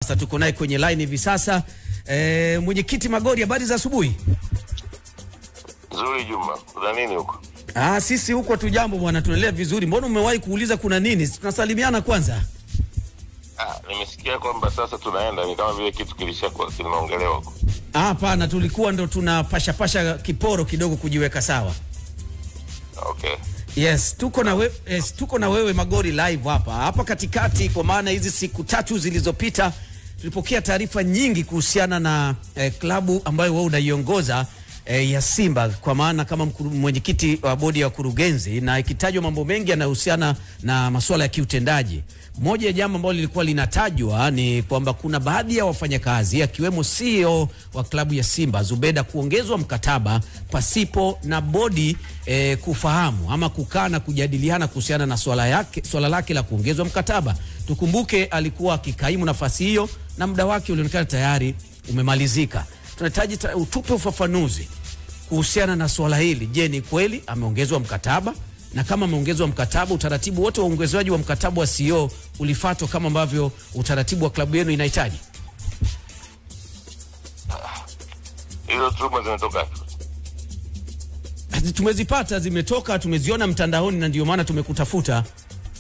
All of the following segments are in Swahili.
sasa. Tuko naye kwenye line hivi sasa. Mwenyekiti Magori, habari za asubuhi? Nzuri Juma. Kuna nini huko? Sisi huko tu jambo bwana, tunaendelea vizuri. Mbona umewahi kuuliza kuna nini? Tunasalimiana kwanza. Nimesikia kwamba sasa tunaenda, ni kama vile kitu kilishakuwa kimeongelewa huko. Hapana, tulikuwa ndo tunapasha kiporo kidogo kujiweka sawa. Okay. Yes, tuko na wewe Magori live hapa katikati, kwa maana hizi siku 3 zilizopita tulipokea taarifa nyingi kuhusiana na klabu ambayo wewe unaiongoza ya Simba, kwa maana kama mwenyekiti wa bodi ya wakurugenzi, na ikitajwa mambo mengi yanayohusiana na masuala ya kiutendaji. Moja ya jambo ambalo lilikuwa linatajwa ni kwamba kuna baadhi ya wafanyakazi akiwemo CEO wa klabu ya Simba Zubeda kuongezwa mkataba pasipo na bodi kufahamu ama kukaa na kujadiliana kuhusiana na swala lake la kuongezwa mkataba. Tukumbuke alikuwa akikaimu nafasi hiyo na muda wake ulionekana tayari umemalizika. Tunahitaji utupe ufafanuzi kuhusiana na swala hili. Je, ni kweli ameongezwa mkataba? Na kama ameongezwa mkataba, utaratibu wote wa uongezaji wa mkataba wa CEO ulifuatwa kama ambavyo utaratibu wa klabu yenu inahitaji? Hizo tuma zimetoka? Tumezipata, zimetoka, tumeziona mtandaoni, na ndio maana tumekutafuta.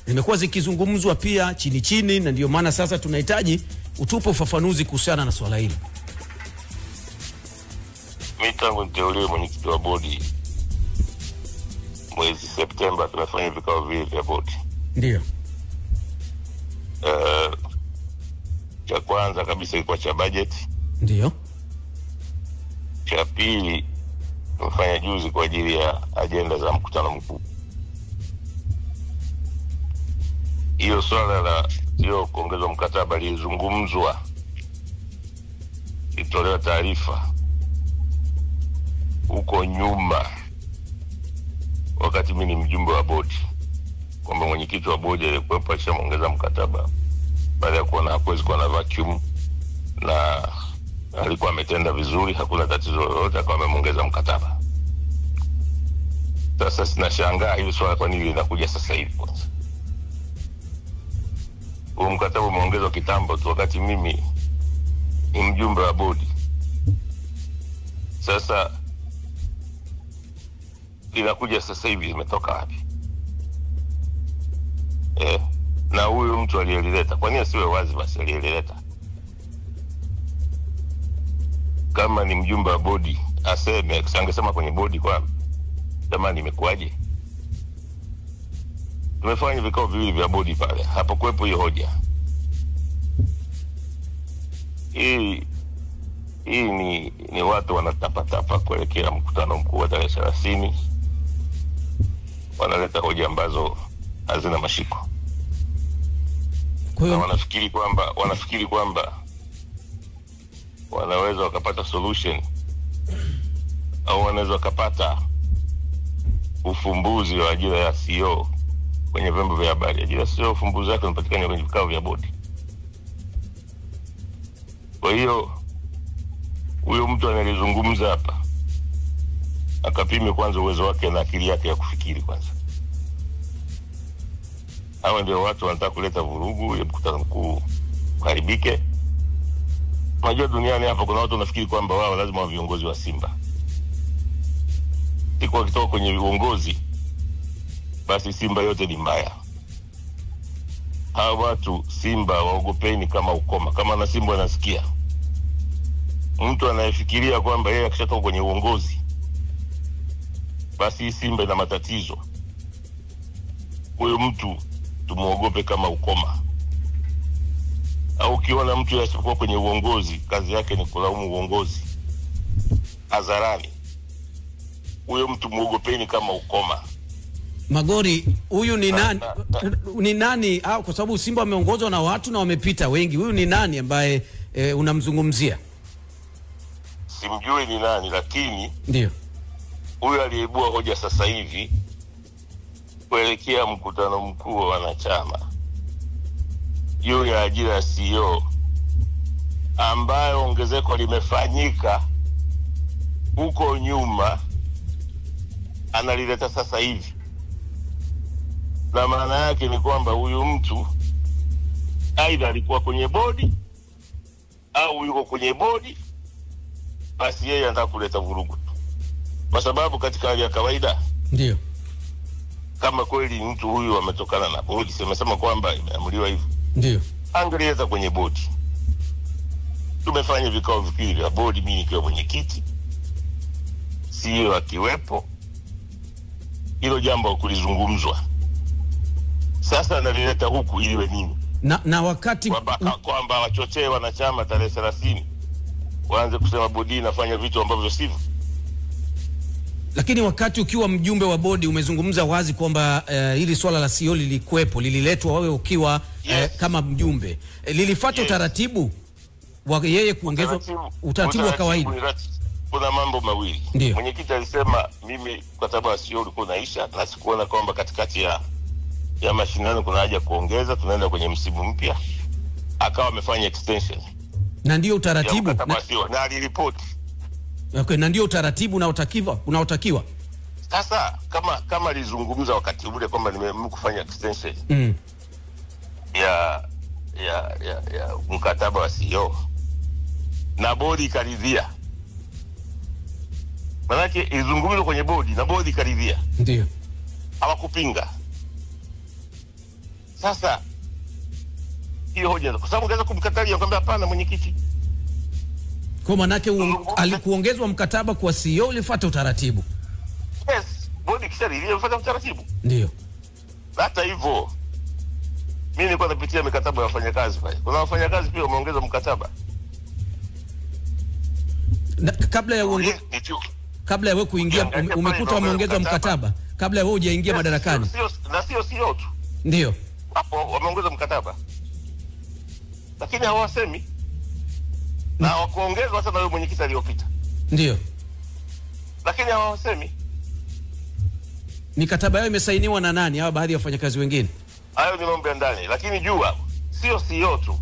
Zimekuwa zikizungumzwa pia chini, na ndio maana sasa tunahitaji utupe ufafanuzi kuhusiana na swala hili. Mimi tangu niteuliwe mwenyekiti wa bodi mwezi Septemba tumefanya vikao vingi vya bodi. Ndio. Cha kwanza kabisa ilikuwa cha budget. Ndio. Cha pili tumefanya juzi kwa ajili ya agenda za mkutano mkuu. Hiyo swala la kuongezwa mkataba lilizungumzwa, itolewa taarifa huko nyuma wakati mimi ni mjumbe wa bodi, kwamba mwenyekiti wa bodi alikuwepo alishaongeza mkataba baada ya kuona hakuwezi kuwa na vacuum, na alikuwa ametenda vizuri, hakuna tatizo lolote, akawa ameongeza mkataba. Sasa sinashangaa hili swala kwa nini linakuja sasa hivi. Kwanza huo mkataba umeongezwa kitambo tu wakati mimi ni mjumbe wa bodi. Sasa linakuja sasa hivi, imetoka wapi? Na huyu mtu aliyelileta, kwa nini asiwe wazi basi aliyelileta? Kama ni mjumbe wa bodi aseme, angesema kwenye bodi kwa jamani imekuaje? Tumefanya vikao viwili vya bodi pale, hapo kuwepo hiyo hoja. Hii ni watu wanatapatapa kuelekea mkutano mkuu wa tarehe 30. Wanaleta hoja ambazo hazina mashiko. Kwa hiyo wanafikiri kwamba wanaweza wakapata solution au wanaweza wakapata ufumbuzi wa ajira ya CEO kwenye vyombo vya habari. Ajira CEO ufumbuzi wake unapatikana kwenye vikao vya bodi. Kwa hiyo huyo mtu analizungumza hapa akapime kwanza uwezo wake na akili yake ya kufikiri kwanza. Hawa ndio watu wanataka kuleta vurugu ya mkutano mkuu uharibike. Unajua duniani hapa kuna watu wanafikiri kwamba wao lazima wa viongozi wa Simba. Siku wakitoka kwenye uongozi basi Simba yote ni mbaya. Hawa watu Simba waogopeni kama ukoma. Kama na Simba anasikia mtu anayefikiria kwamba yeye akishatoka kwenye uongozi basi Simba ina matatizo, huyo mtu tumuogope kama ukoma. Au ukiona mtu yasipokuwa kwenye uongozi kazi yake ni kulaumu uongozi hadharani, huyo mtu muogopeni kama ukoma. Magori, huyu ni nani? Ni nani? Kwa sababu Simba wameongozwa na watu na wamepita wengi. Huyu ni nani ambaye unamzungumzia? Simjui ni nani, lakini ndio huyu aliibua hoja sasa hivi kuelekea mkutano mkuu wa wanachama juu ya ajira ya CEO ambayo ongezeko limefanyika huko nyuma, analileta sasa hivi. Na maana yake ni kwamba huyu mtu aidha alikuwa kwenye bodi au yuko kwenye bodi, basi yeye anataka kuleta vurugu. Kwa sababu katika hali ya kawaida, ndio kama kweli mtu huyu ametokana na bodi, sema kwamba imeamuliwa hivyo, ndio angeleta kwenye bodi. Tumefanya vikao viwili vya bodi, mimi nikiwa mwenyekiti, CEO akiwepo, hilo jambo kulizungumzwa. Sasa analileta huku ili iwe nini? Na wakati kwamba wachochee wanachama tarehe 30 waanze kusema bodi inafanya vitu ambavyo sivyo. Lakini wakati ukiwa mjumbe wa bodi umezungumza wazi kwamba hili swala la CEO lilikuwepo, lililetwa wewe ukiwa kama mjumbe. Lilifuata utaratibu wa yeye kuongezwa, utaratibu wa kawaida. Kuna mambo mawili. Ndiyo. Mwenyekiti alisema mimi kwa sababu CEO ulikuwa unaisha na sikuona kwamba katikati ya mashindano kuna haja kuongeza, tunaenda kwenye msimu mpya. Akawa amefanya extension. Na ndio utaratibu na aliripoti. Okay, na ndio utaratibu unaotakiwa. Sasa kama alizungumza wakati ule kwamba nimekufanya extension ya mkataba wa CEO na bodi ikaridhia, manake izungumzwe kwenye bodi na bodi ikaridhia, ndio hawakupinga. Sasa hiyo hoja, kwa sababu ungeweza kumkatalia kwamba hapana mwenyekiti, kwa manake alikuongezwa mkataba kwa CEO ulifuata utaratibu. Yes, bodi kisha ilifuata utaratibu. Ndio. Hata hivyo mimi nilikuwa napitia mikataba ya wafanyakazi pale. Kuna wafanyakazi pia wameongeza mkataba. Kabla ya wewe kuingia umekuta wameongeza mkataba kabla ya wewe hujaingia madarakani. Sio tu. Ndio. Hapo wameongeza mkataba. Lakini hawasemi. Na wakuongezwa hata na wewe mwenyekiti aliyopita. Ndio. Lakini hawasemi. Mikataba yao imesainiwa na nani? Hawa baadhi ya wafanyakazi wengine. Hayo ni mambo ya ndani, lakini jua sio CEO tu.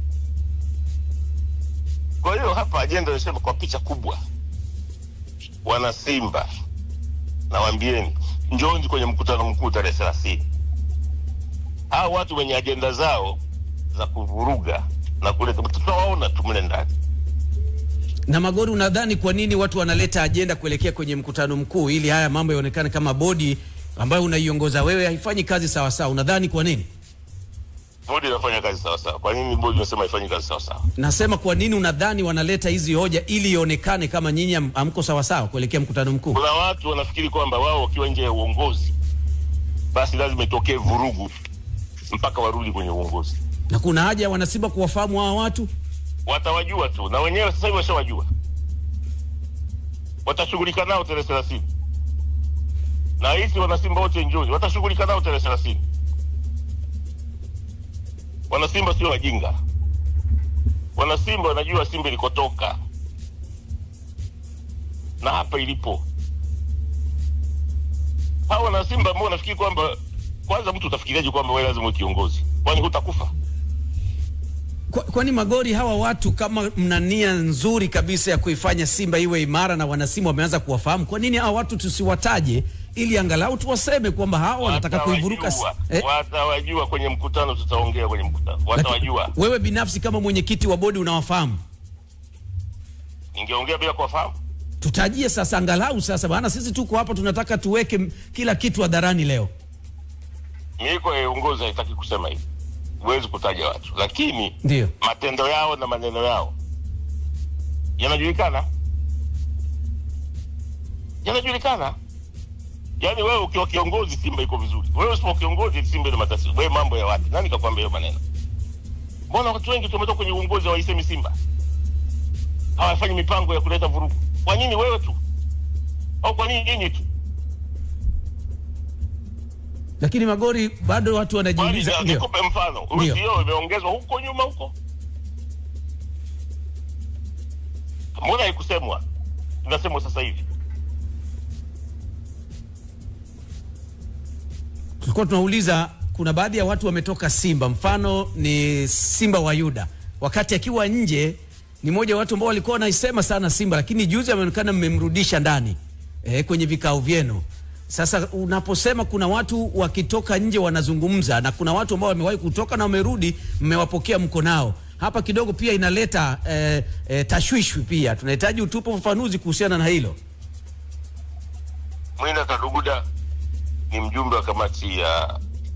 Kwa hiyo hapa ajenda inasema kwa picha kubwa, wana Simba nawaambieni, njooni kwenye mkutano mkuu tarehe 30. Hao watu wenye ajenda zao za kuvuruga na kuleta, tutawaona tumle ndani. Na Magori, unadhani kwa nini watu wanaleta ajenda kuelekea kwenye mkutano mkuu ili haya mambo yaonekane kama bodi ambayo unaiongoza wewe haifanyi kazi sawa sawa? Unadhani kwa nini? Bodi inafanya kazi sawa sawa. Kwa nini bodi inasema haifanyi kazi sawa sawa? Nasema kwa nini unadhani wanaleta hizi hoja ili ionekane kama nyinyi hamko sawa sawa kuelekea mkutano mkuu? Kuna watu wanafikiri kwamba wao wakiwa nje ya uongozi basi lazima itokee vurugu mpaka warudi kwenye uongozi. Na kuna haja ya wanasimba kuwafahamu hawa watu? Watawajua tu, na wenyewe sasa hivi washawajua. Watashughulika nao tarehe 30. Na hizi wanasimba wote njoni, watashughulika nao tarehe 30. Wanasimba sio wajinga. Wanasimba wanajua Simba ilikotoka na hapa ilipo. Hao wanasimba ambao wanafikiri kwamba, kwanza mtu utafikiriaje kwamba wewe lazima uwe kiongozi? Kwani hutakufa? Kwani Magori, hawa watu kama mna nia nzuri kabisa ya kuifanya Simba iwe imara na wanasimba wameanza kuwafahamu, kwa nini hawa watu tusiwataje ili angalau tuwaseme kwamba hawa wanataka kuivuruka? Watawajua kwenye mkutano, tutaongea kwenye mkutano. Watawajua. Wewe binafsi kama mwenyekiti wa bodi unawafahamu? Ningeongea bila kuwafahamu? Tutajie sasa angalau sasa, bana sisi tuko hapa tunataka tuweke kila kitu hadharani leo. Mimi kwa uongozi haitaki kusema hivi. Huwezi kutaja watu, lakini ndio matendo yao na maneno yao yanajulikana. Yanajulikana. Yaani wewe ukiwa kiongozi Simba iko vizuri. Wewe usipo kiongozi Simba ina matatizo. Wewe mambo ya watu. Nani kakwambia hiyo maneno? Mbona watu wengi tumetoka kwenye uongozi hawaisemi Simba? Hawafanyi mipango ya kuleta vurugu. Kwa nini wewe tu? Au kwa nini nini tu? Lakini Magori, bado watu wanajiuliza. Nikupe mfano. Usio imeongezwa huko nyuma huko. Mbona haikusemwa? Tunasemwa sasa hivi. Tulikuwa tunauliza, kuna baadhi ya watu wametoka Simba, mfano ni Simba wa Yuda. Wakati akiwa nje ni mmoja wa watu ambao walikuwa wanaisema sana Simba, lakini juzi ameonekana mmemrudisha ndani kwenye vikao vyenu. Sasa unaposema kuna watu wakitoka nje wanazungumza na kuna watu ambao wamewahi kutoka na wamerudi, mmewapokea mko nao, hapa kidogo pia inaleta tashwishwi pia. Tunahitaji utupe ufafanuzi kuhusiana na hilo. Mwina Kaduguda ni mjumbe wa kamati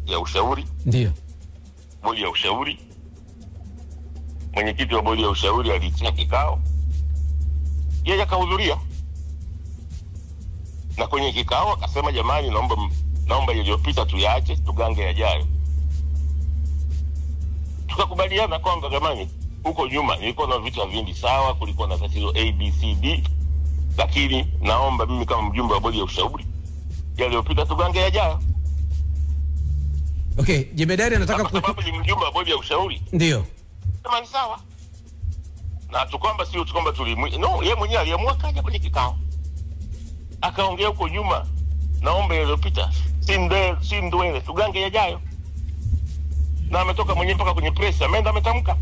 ya ushauri. Ndio. Bodi ya ushauri. Mwenyekiti wa bodi ya ushauri aliitia kikao. Yeye akahudhuria. Na kwenye kikao akasema, jamani, naomba yaliyopita tuyaache, tugange yajayo. Tukakubaliana kwamba jamani, huko nyuma nilikuwa na vitu vingi sawa, kulikuwa na tatizo ABCD, lakini naomba mimi kama mjumbe wa bodi ya ushauri, yaliyopita tugange yajayo. Okay, Jemedari anataka kwa sababu ni mjumbe wa bodi ya ushauri. Ndio. Kama ni sawa. Na tukwamba sio tukwamba yeye mwenyewe aliamua kaja kwenye kikao. Akaongea huko nyuma, naomba yaliyopita si ndwele, tugange yajayo. Na ametoka mwenyewe mpaka kwenye press, ameenda ametamka.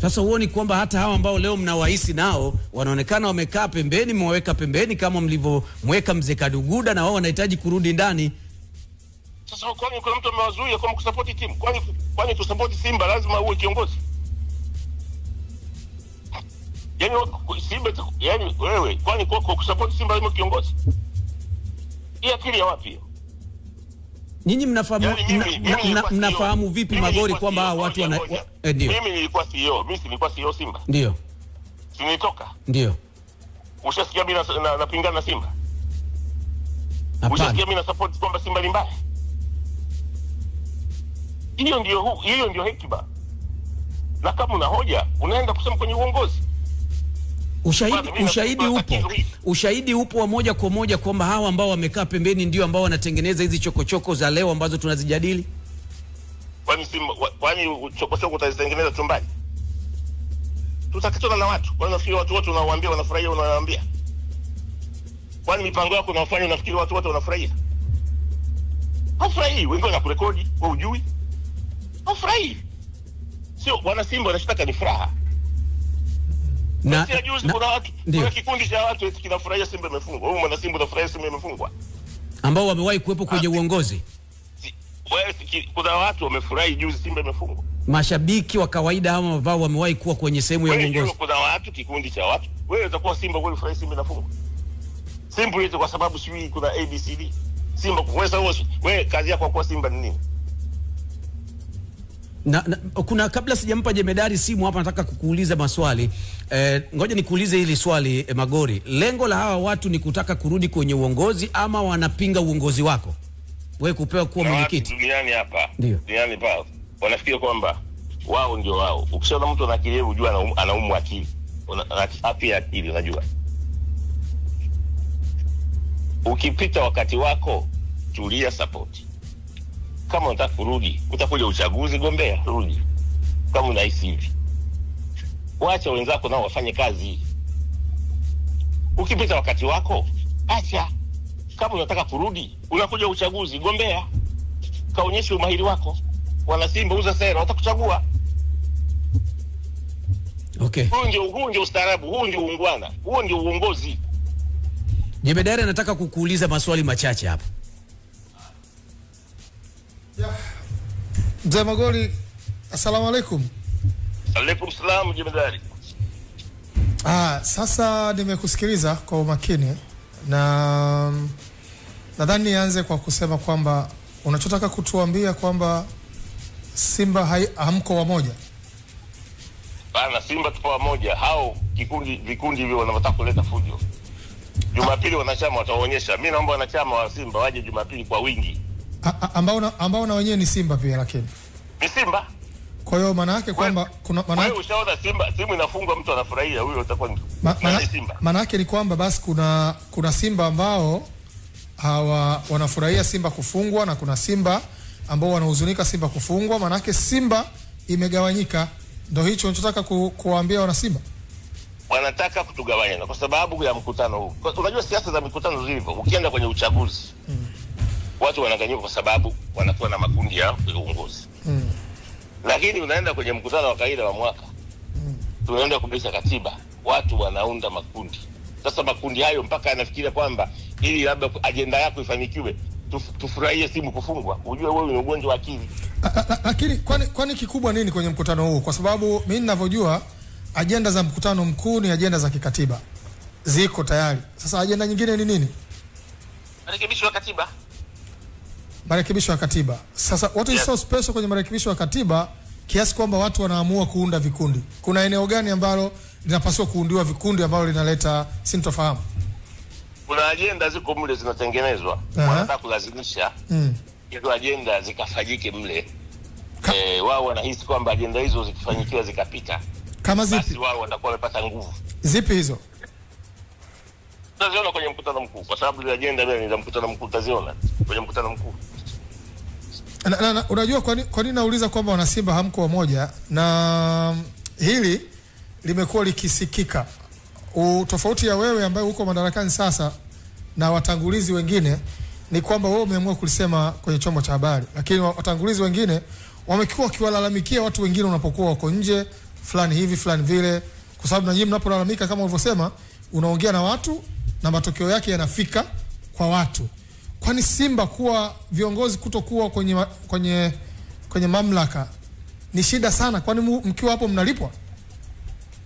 Sasa huoni kwamba hata hawa ambao leo mnawahisi nao wanaonekana wamekaa pembeni, mwaweka pembeni kama mlivyomweka mzee Kaduguda, na wao wanahitaji kurudi ndani? Sasa kwani kuna mtu amewazuia kwa kusupport timu? Kwani kusupport Simba lazima uwe kiongozi? Yani wewe kwani kwa kusupport Simba lazima kiongozi? Hii akili ya wapi hiyo? Nyinyi mnafahamu mnafahamu vipi Magori kwamba hao watu wana ndio. Mimi nilikuwa CEO, mimi nilikuwa CEO Simba. Ndio. Sinitoka. Ndio. Ushasikia mimi napingana na Simba? Hapana. Ushasikia mimi na support kwamba Simba ni mbaya? Hiyo ndio hekima. Na kama una hoja, unaenda kusema kwenye uongozi. Ushahidi upo wa moja kwa moja kwamba hawa ambao wamekaa pembeni ndio ambao wanatengeneza hizi chokochoko za leo ambazo tunazijadili. Kwani chokochoko utazitengeneza chumbani? Tutakutana na watu. Kwani nafikiri watu wote unawaambia wanafurahia, unawaambia? Kwani mipango yako unafanya unafikiri watu wote wanafurahia? Hafurahi, wengine wanakurekodi, wewe hujui. Hafurahi. Sio wana Simba wanashitaka ni furaha. Na kuna kikundi cha watu eti kinafurahia Simba imefungwa. Wewe mwana Simba unafurahia Simba imefungwa? Ambao wamewahi kuwepo kwenye uongozi. Kuna watu wamefurahi juzi Simba imefungwa. Mashabiki wa kawaida ama ambao wamewahi kuwa kwenye sehemu ya uongozi. Kuna watu, kikundi cha watu. Wewe utakuwa Simba wewe unafurahi Simba inafungwa? Simba yetu kwa sababu sijui kuna ABCD. Simba wewe kazi yako kwa Simba ni nini? Kuna kabla sijampa Jemedari simu hapa, nataka kukuuliza maswali. Ngoja nikuulize hili swali Magori. Lengo la hawa watu ni kutaka kurudi kwenye uongozi ama wanapinga uongozi wako? Wewe kupewa kuwa mwenyekiti. Duniani hapa. Duniani pa. Wanafikiri kwamba wao ndio wao. Ukishaona mtu ana akili unajua anaumwa akili. Afya akili unajua. Ukipita wakati wako, tulia support. Kama unataka kurudi, utakuja uchaguzi, gombea, rudi. Kama unahisi hivi. Waacha wenzako nao wafanye kazi. Ukipita wakati wako, acha. Kama unataka kurudi, unakuja uchaguzi, gombea. Kaonyeshe umahiri wako. Wana Simba uza sera, watakuchagua. Okay. Huu ndio ustaarabu, huu ndio uungwana, huu ndio uongozi. Jemedari nataka kukuuliza maswali machache hapa. Mzee Magori, assalamu alaikum. Alaikum salam Jemedari. Sasa nimekusikiliza kwa umakini na nadhani nianze kwa kusema kwamba unachotaka kutuambia kwamba Simba hamko wamoja. Bana, Simba tupo wamoja. Hao vikundi hivyo wanataka kuleta fujo. Jumapili wanachama wataonyesha. Mimi naomba wanachama wa Simba waje Jumapili kwa wingi. Ambao na wenyewe ni Simba pia lakini. Ni Simba. Kwa hiyo maana yake kwamba kuna maana yake ushaona Simba inafungwa mtu anafurahia, huyo utakuwa ni Simba. Maana yake ni kwamba basi kuna Simba ambao wanafurahia Simba kufungwa na kuna Simba ambao wanahuzunika Simba kufungwa. Maana yake Simba imegawanyika. Ndio hicho unachotaka kuwaambia wana Simba? Wanataka kutugawanya kwa sababu ya mkutano huu. Unajua siasa za mikutano zilivyo. Ukienda kwenye uchaguzi, watu wanaganyuka kwa sababu wanakuwa na makundi ya uongozi. Lakini unaenda kwenye mkutano wa kawaida wa mwaka. Tunaenda kubadilisha katiba. Watu wanaunda makundi. Sasa makundi hayo mpaka anafikiria kwamba ili labda ajenda yako ifanikiwe, tufurahie Simba kufungwa. Unajua wewe ni ugonjwa wa akili. Lakini kwani kikubwa nini kwenye mkutano huu? Kwa sababu mimi ninavyojua ajenda za mkutano mkuu ni ajenda za kikatiba. Ziko tayari. Sasa ajenda nyingine ni nini? Marekebisho ya katiba. Marekebisho ya katiba. Sasa what is so special kwenye marekebisho ya katiba kiasi kwamba watu wanaamua kuunda vikundi? Kuna eneo gani ambalo linapaswa kuundiwa vikundi ambalo linaleta sintofahamu? Kuna ajenda ziko mle zinatengenezwa. Wanataka kulazimisha hizo ajenda zikafanyike mle. Wao wanahisi kwamba ajenda hizo zikifanyikiwa zikapita. Kama zipi? Basi wao watakuwa wamepata nguvu. Zipi hizo? Tutaziona kwenye mkutano mkuu kwa sababu ile ajenda ni za mkutano mkuu, tutaziona kwenye mkutano mkuu. Unajua kwa nini nauliza kwamba wana Simba hamko wamoja, na hili limekuwa likisikika. Tofauti ya wewe ambaye uko madarakani sasa na watangulizi wengine ni kwamba wewe umeamua kulisema kwenye chombo cha habari, lakini watangulizi wengine wamekuwa wakiwalalamikia watu wengine unapokuwa wako nje, fulani hivi fulani vile, kwa sababu na nyinyi mnapolalamika kama ulivyosema, unaongea na watu na matokeo yake yanafika kwa watu. Kwani Simba kuwa viongozi kutokuwa kwenye mamlaka ni shida sana? Kwani mkiwa hapo mnalipwa?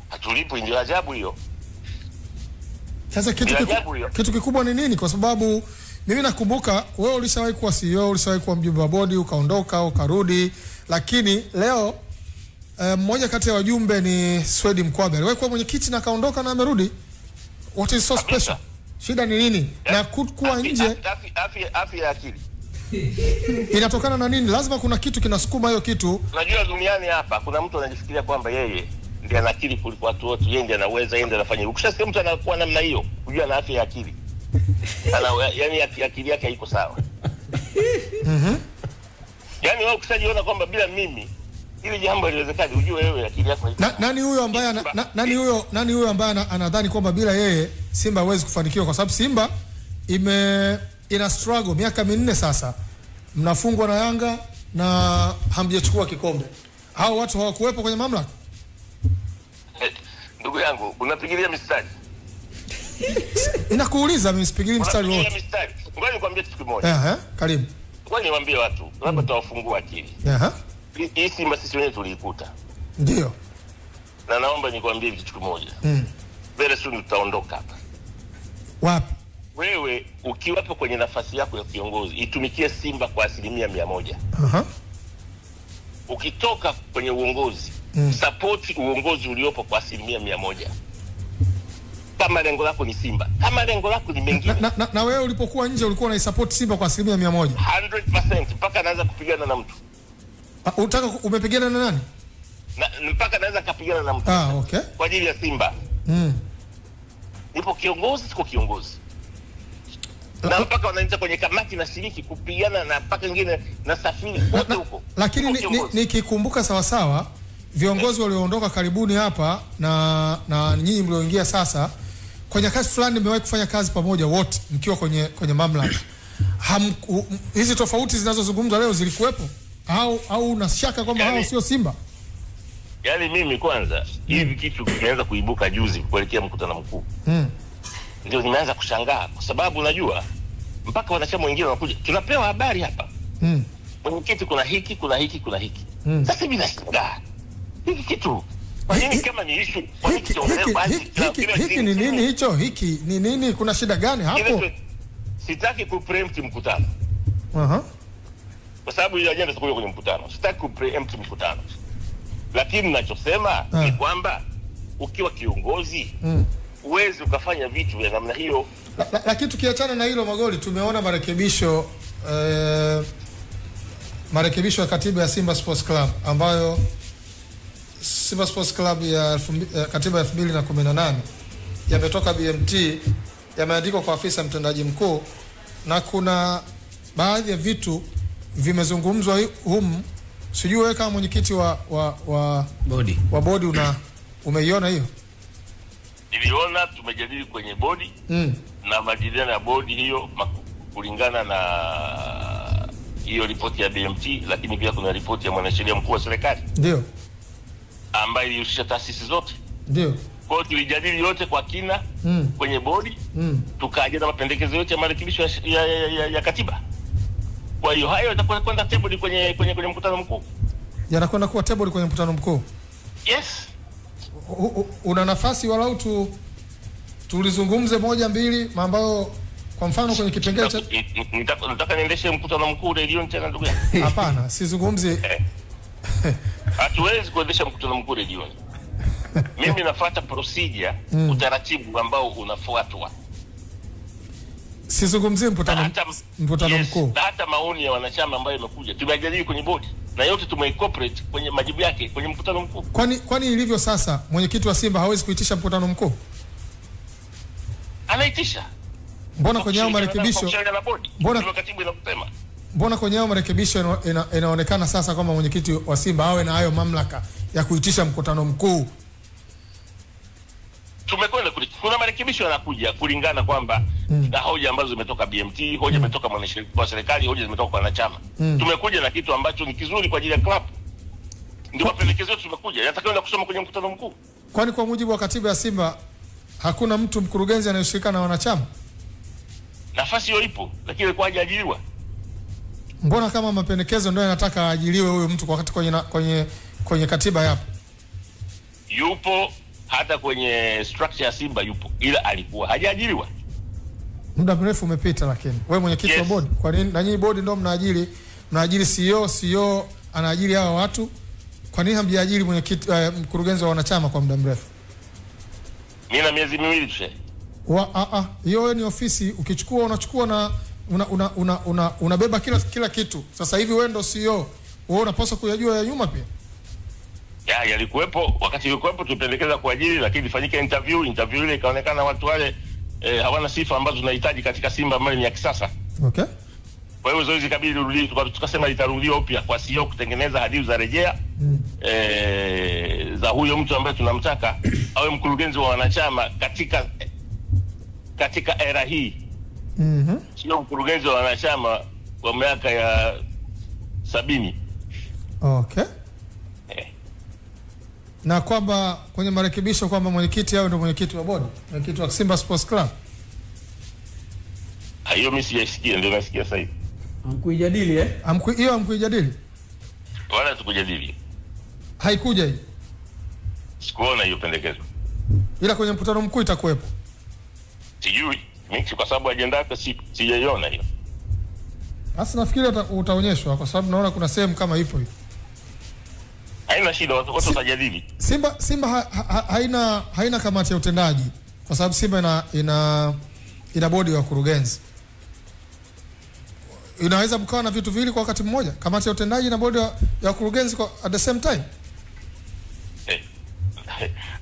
Hatulipwi, ndio ajabu hiyo. Sasa kitu kikubwa ni nini? Kwa sababu mimi nakumbuka wewe ulishawahi kuwa CEO, ulishawahi kuwa mjumbe wa bodi, ukaondoka, ukarudi, lakini leo mmoja kati ya wajumbe ni Swedi Mkwabe. Aliwahi kuwa mwenyekiti na kaondoka na amerudi. What is so special? Shida ni nini? Na kuwa nje afya ya akili inatokana na nini? Lazima kuna kitu kinasukuma hiyo kitu. Unajua duniani hapa kuna mtu anajifikiria kwamba yeye ndiye ana akili kuliko watu wote, yeye ndiye anaweza, yeye ndiye anafanya. Ukishasikia mtu anakuwa namna hiyo, unajua ana afya ya akili. Yaani akili yake haiko sawa. Yaani wewe ukishajiona kwamba bila mimi ili jambo haliwezekani, ujue wewe akili yako haiko. Nani huyo ambaye anadhani kwamba bila yeye Simba hawezi kufanikiwa? Kwa sababu Simba ina struggle miaka 4 sasa. Mnafungwa na Yanga na hamjachukua kikombe. Hao watu hawakuwepo kwenye mamlaka. Ndugu yangu, unapigilia mistari. Inakuuliza mimi sipigili mstari wote. Ngoja nikwambie kitu kimoja. Karibu. Ngoja niwaambie watu, labda tutawafungua akili. Hii Simba sisi wenyewe tuliikuta. Ndio. Na naomba nikwambie kitu kimoja. Very soon tutaondoka hapa. Wapi? Wewe ukiwapo kwenye nafasi yako ya kiongozi, itumikie Simba kwa 100%. Ukitoka kwenye uongozi, support uongozi uliopo kwa 100%. Kama lengo lako ni Simba, kama lengo lako ni mengine. Na wewe ulipokuwa nje ulikuwa unaisupport Simba kwa 100%? 100%, mpaka anaanza kupigana na mtu. Unataka umepigana na nani? Mpaka anaanza kupigana na mtu. Okay. Kwa ajili ya Simba. Nipo kiongozi, siko kiongozi. Na mpaka wanaanza kwenye kamati na shiriki kupigana na mpaka wengine na safiri wote huko. Lakini nikikumbuka sawa sawa, viongozi walioondoka karibuni hapa na nyinyi mlioingia sasa, kwenye kazi fulani mmewahi kufanya kazi pamoja wote mkiwa kwenye mamlaka. Hizi tofauti zinazozungumzwa leo zilikuwepo? Au unashaka kwamba hao sio Simba? Yaani mimi kwanza hivi kitu kimeanza kuibuka juzi kuelekea mkutano mkuu. Ndio nimeanza kushangaa kwa sababu unajua mpaka wanachama wengine wanakuja, tunapewa habari hapa. Mwenyekiti kuna hiki, kuna hiki, kuna hiki. Sasa hivi nashangaa. Hiki kitu kwa nini kama ni issue? Hiki ni nini hicho? Hiki ni nini? Kuna shida gani hapo? Sitaki kupreempt mkutano. Kwa sababu ile ajenda itakuja kwenye mkutano. Sitaki kupreempt mkutano. Lakini ninachosema ni kwamba ukiwa kiongozi uwezi ukafanya vitu vya namna hiyo. Lakini tukiachana na hilo Magoli, tumeona marekebisho ya katiba ya Simba Sports Club ambayo Simba Sports Club ya katiba ya 2018 yametoka BMT, yameandikwa kwa afisa mtendaji mkuu, na kuna baadhi ya vitu vimezungumzwa humu. Sijui wewe kama mwenyekiti wa bodi umeiona hiyo? Niliona, tumejadili kwenye bodi na majadiliano ya bodi hiyo kulingana na hiyo ripoti ya BMT, lakini pia kuna ripoti ya mwanasheria mkuu wa serikali. Ndio. Ambayo ilihusisha taasisi zote. Ndio. Kwa hiyo tulijadili yote kwa kina kwenye bodi, tukaja na mapendekezo yote ya marekebisho ya katiba. Kwa hiyo hayo yatakuwa kwenda table kwenye mkutano mkuu. Yanakwenda kuwa table kwenye mkutano mkuu. Yes. Una nafasi walau tulizungumze moja mbili ambayo kwa mfano kwenye kipengele cha nataka niendeshe mkutano mkuu radio tena ndugu yangu. Hapana, sizungumzi. Hatuwezi kuendesha mkutano mkuu radio. Mimi nafuata procedure, utaratibu ambao unafuatwa. Sizungumzie mkutano mkuu. Hata maoni ya wanachama ambayo yamekuja tumejadili kwenye bodi na yote tumeincorporate kwenye majibu yake kwenye mkutano mkuu. Kwani ilivyo sasa mwenyekiti wa Simba hawezi kuitisha mkutano mkuu? Anaitisha. Mbona kwenye hao marekebisho? Mbona kwenye hao marekebisho inaonekana sasa kama mwenyekiti wa Simba awe na hayo mamlaka ya kuitisha mkutano mkuu? Tumekwenda kuna marekebisho yanakuja kulingana kwamba na hoja ambazo zimetoka BMT, hoja zimetoka kwa serikali, hoja zimetoka kwa wanachama. Tumekuja na kitu ambacho ni kizuri kwa ajili ya club. Ndio mapendekezo yetu tumekuja. Yatakwenda kusoma kwenye mkutano mkuu. Kwani kwa mujibu wa katiba ya Simba hakuna mtu mkurugenzi anayeshirika na wanachama? Nafasi hiyo ipo, lakini kwa hajaajiriwa. Mbona kama mapendekezo ndio yanataka aajiriwe huyo mtu kwa wakati kwenye katiba yapo? Yupo hata kwenye structure ya Simba yupo, ila alikuwa hajaajiriwa. Muda mrefu umepita, lakini wewe mwenyekiti wa bodi, kwa nini na nyinyi bodi ndio mnaajiri CEO anaajiri hawa watu? Kwa nini hamjiajiri mwenyekiti mkurugenzi wa wanachama kwa muda mrefu? Mimi na miezi miwili tu. Hiyo ni ofisi, ukichukua unachukua na unabeba kila kitu. Sasa hivi wewe ndio CEO, wewe unapaswa kuyajua ya nyuma pia. Yalikuwepo wakati yalikuwepo tupendekeza kuajiri, lakini ifanyike interview ile ikaonekana watu wale hawana sifa ambazo tunahitaji katika Simba ambayo ni ya kisasa. Okay. Kwa hiyo zoezi kabili rudi, tukasema litarudiwa upya kwa CEO kutengeneza hadithi za rejea za huyo mtu ambaye tunamtaka awe mkurugenzi wa wanachama katika era hii. Sio mkurugenzi wa wanachama wa miaka ya 70. Okay. Na kwamba kwenye marekebisho kwamba mwenyekiti yao ndio mwenyekiti wa bodi, mwenyekiti wa Simba Sports Club. Hiyo mimi sijasikia, ndio nasikia sasa hivi. Hamkuijadili hamkuijadili? Wala tukujadili. Haikuja hii. Sikuona hiyo pendekezo. Ila kwenye mkutano mkuu itakuwepo. Sijui, mimi kwa sababu ajenda yake sijaiona hiyo. Sasa nafikiri utaonyeshwa kwa sababu naona kuna sehemu kama ipo hiyo. Haina shida, watu watajadili. Simba haina kamati ya utendaji kwa sababu Simba ina bodi ya wakurugenzi. Inaweza mkawa na vitu viwili kwa wakati mmoja, kamati ya utendaji na bodi ya wakurugenzi at the same time.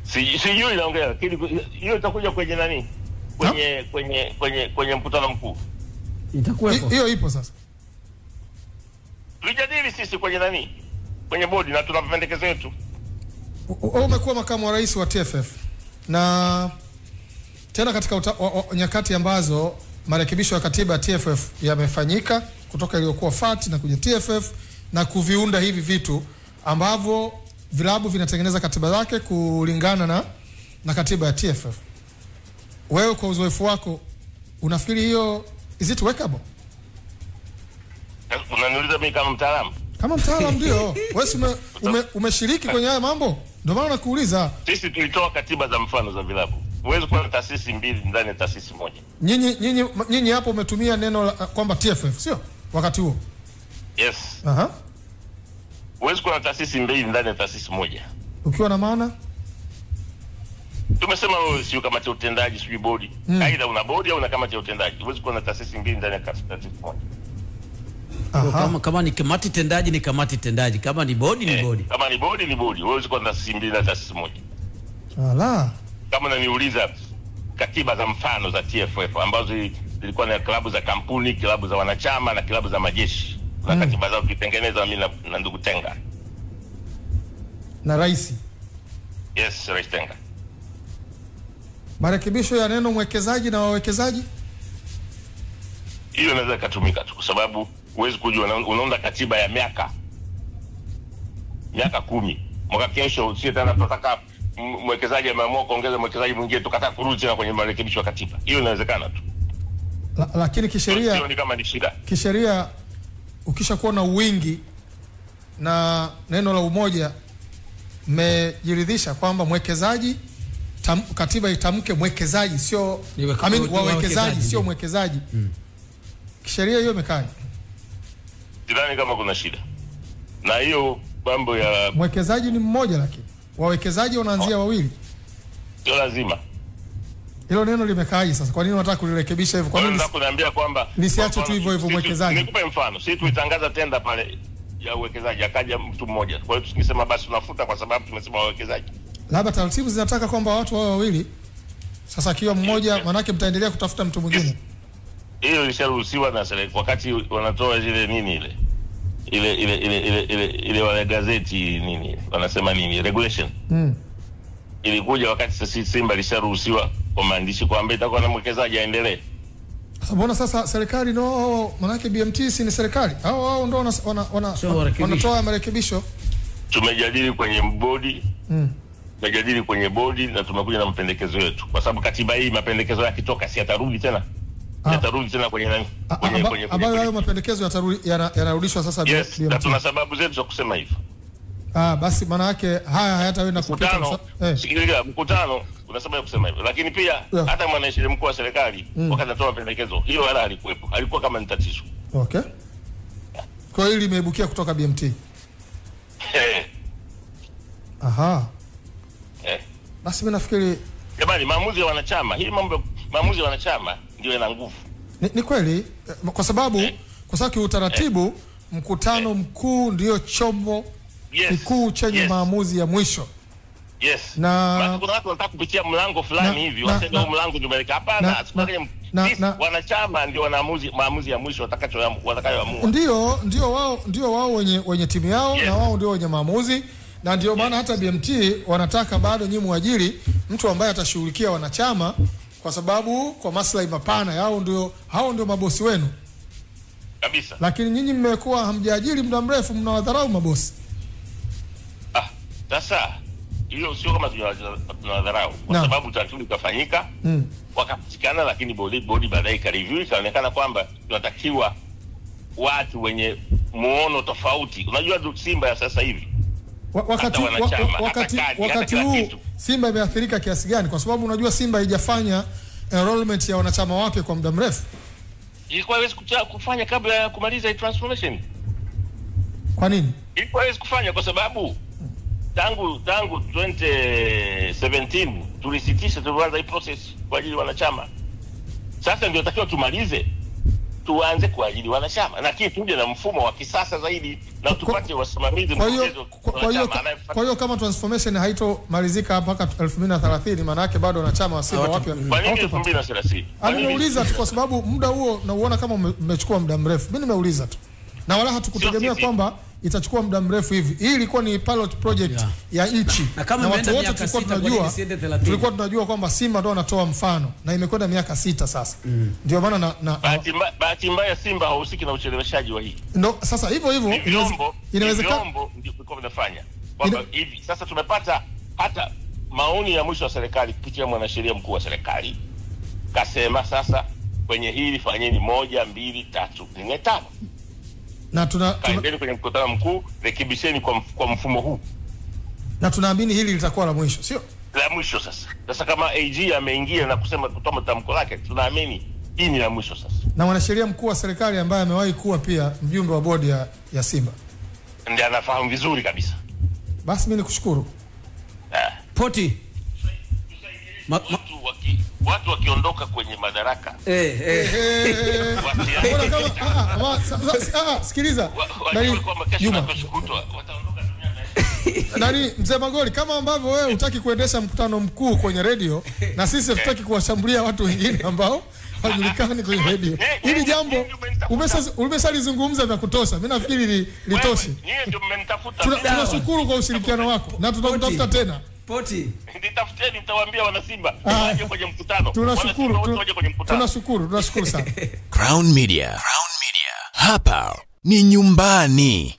Sijui naongea, lakini hiyo itakuja kwenye nani? Kwenye mkutano mkuu. Itakuwepo. Hiyo ipo sasa. Tulijadili sisi kwenye nani? Kwenye bodi na tuna mapendekezo yetu. Umekuwa makamu wa rais wa TFF na tena katika nyakati ambazo marekebisho ya katiba ya TFF yamefanyika kutoka iliyokuwa FAT na kuja TFF na kuviunda hivi vitu ambavyo vilabu vinatengeneza katiba zake kulingana na katiba ya TFF. Wewe kwa uzoefu wako unafikiri hiyo is it workable? Unaniuliza mimi kama mtaalamu? Kama mtaalamu ndio. Wewe umeshiriki kwenye haya mambo? Ndio maana nakuuliza. Sisi tulitoa katiba za mfano za vilabu. Huwezi kuwa na taasisi mbili ndani ya taasisi moja. Nyinyi hapo umetumia neno kwamba TFF, sio? Wakati huo. Yes. Huwezi kuwa na taasisi mbili ndani ya taasisi moja. Ukiwa na maana? Tumesema wewe sio kamati ya utendaji, sio bodi. Aidha una bodi au una kamati ya utendaji. Huwezi kuwa na taasisi mbili ndani ya taasisi moja. Kama ni kamati tendaji ni kamati tendaji, kama ni bodi ni bodi. Kama ni bodi ni bodi. Huwezi kuwa na taasisi mbili na taasisi moja. Kama unaniuliza katiba za mfano za TFF ambazo zilikuwa na klabu za kampuni, klabu za wanachama na klabu za majeshi. Na katiba zao kitengeneza mimi na ndugu Tenga. Na rais. Yes, Rais Tenga. Marekebisho ya neno mwekezaji na wawekezaji? Hiyo inaweza kutumika tu kwa sababu huwezi kujua unaunda katiba ya miaka 10. Mwaka kesho sio tena tunataka mwekezaji ameamua kuongeza mwekezaji mwingine tukataka kurudi tena kwenye marekebisho ya katiba. Hiyo inawezekana tu. Lakini kisheria sio ni kama ni shida. Kisheria ukishakuwa na wingi na neno la umoja, mmejiridhisha kwamba mwekezaji, katiba itamke mwekezaji sio wawekezaji sio mwekezaji. Kisheria hiyo imekaa. Sidhani kama kuna shida na hiyo mambo ya mwekezaji ni mmoja, lakini wawekezaji wanaanzia wawili. Sio lazima. Hilo neno limekaaje sasa? Kwa nini unataka kulirekebisha hivyo? Kwa nini nataka kuniambia kwamba lisiache tu hivyo mwekezaji? Nikupe mfano. Sisi tulitangaza tenda pale ya uwekezaji, akaja mtu mmoja. Kwa hiyo tungesema basi tunafuta kwa sababu tumesema wawekezaji. Labda taratibu zinataka kwamba watu wao wawili. Sasa kiwa mmoja, manake mtaendelea kutafuta mtu mwingine. Hiyo ilisharuhusiwa na serikali wakati wanatoa zile nini ile wale gazeti nini wanasema nini regulation. Ilikuja wakati sasa Simba ilisharuhusiwa kwa maandishi kwamba itakuwa na mwekezaji aendelee. Mbona sasa serikali no, manake BMT si ni serikali? Hao ndio wanatoa marekebisho. Tumejadili kwenye bodi. Tumejadili kwenye bodi na tumekuja na mapendekezo yetu. Kwa sababu katiba hii mapendekezo yakitoka si yatarudi tena. Yatarudi tena kwenye nani? Kwenye hayo mapendekezo yanarudishwa sasa BMT. Na tuna sababu zetu za kusema hivyo. Basi maana yake haya hayataenda kupita. Sikiliza, mkutano unasema ya kusema hivyo. Lakini pia hata mwanasheria mkuu wa serikali wakati anatoa mapendekezo, hilo wala halikuwepo. Halikuwa kama ni tatizo. Okay. Kwa hiyo limeibukia kutoka BMT. Aha. Basi mimi nafikiri jamani, maamuzi ya wanachama, hii maamuzi ya wanachama ndio yana nguvu. Ni kweli kwa sababu kiutaratibu mkutano mkuu ndio chombo kikuu chenye maamuzi ya mwisho. Na kuna watu wanataka kupitia mlango fulani hivi, wasema mlango ndio umeleka. Hapana, wanachama ndio maamuzi ya mwisho watakayoamua. Ndio wao wenye timu yao na wao ndio wenye maamuzi. Na ndio maana hata BMT wanataka bado nyinyi muajiri mtu ambaye atashughulikia wanachama, kwa sababu kwa maslahi mapana hao ndio mabosi wenu kabisa. Lakini nyinyi mmekuwa hamjaajiri muda mrefu, mnawadharau mabosi. Sasa hiyo sio kama tunawadharau, kwa sababu taratibu ikafanyika, wakapatikana, lakini bodi baadaye ikareview, ikaonekana kwamba tunatakiwa watu wenye muono tofauti. Unajua Simba ya sasa hivi wakati huu Simba imeathirika kiasi gani? Kwa sababu unajua Simba haijafanya enrollment ya wanachama wapya kwa muda mrefu. Ilikuwa haiwezi kufanya kabla ya kumaliza transformation. Kwa nini? Ilikuwa haiwezi kufanya kwa sababu tangu 2017 tulisitisha, tuanza hii process kwa ajili ya wanachama. Sasa ndio takiwa tumalize, tuanze kwa ajili ya wanachama, na tuje na mfumo wa kisasa zaidi na tupate wasimamizi mchezo. Kwa hiyo kama transformation haitomalizika mpaka 2030, maana yake bado wanachama wa Simba wapya. Kwa nini 2030? Nimeuliza tu kwa sababu muda huo nauona kama umechukua muda mrefu. Mimi nimeuliza tu. Na wala hatukutegemea kwamba itachukua muda mrefu hivi. Hii ilikuwa ni pilot project ya nchi. Na watu wote tulikuwa tunajua kwamba Simba ndio anatoa mfano, na imekwenda miaka 6 sasa. Ndio maana bahati mbaya Simba hahusiki na ucheleweshaji wa hii. Ndio sasa hivyo inawezekana ndio kwa vinafanya. Kwamba hivi sasa tumepata hata maoni ya mwisho wa serikali kupitia mwanasheria mkuu wa serikali. Kasema sasa kwenye hili fanyeni 1 2 3 4 5. Na kaendeni kwenye mkutano mkuu, rekebisheni kwa mfumo huu. Na tunaamini hili litakuwa la mwisho, sio? La mwisho sasa. Sasa kama AG ameingia na kusema kutoa tamko lake, tunaamini hii ni la mwisho sasa. Na mwanasheria mkuu wa serikali ambaye amewahi kuwa pia mjumbe wa bodi ya Simba ndiye anafahamu vizuri kabisa. Basi mimi nikushukuru. Poti. Watu wakiondoka kwenye madaraka. Sikiliza. Nani Mzee Magoli, kama ambavyo wewe hutaki kuendesha mkutano mkuu kwenye radio, na sisi hatutaki kuwashambulia watu wengine ambao hawajulikani kwenye radio. Hili jambo umeshalizungumza vya kutosha. Mimi nafikiri litoshe. Nyie ndio mmenitafuta. Tunashukuru kwa ushirikiano wako na tutakutafuta tena. Poti. Nitafuteni, mtawaambia wana Simba waje kwenye mkutano. Tunashukuru sana. Crown Media. Hapa ni nyumbani.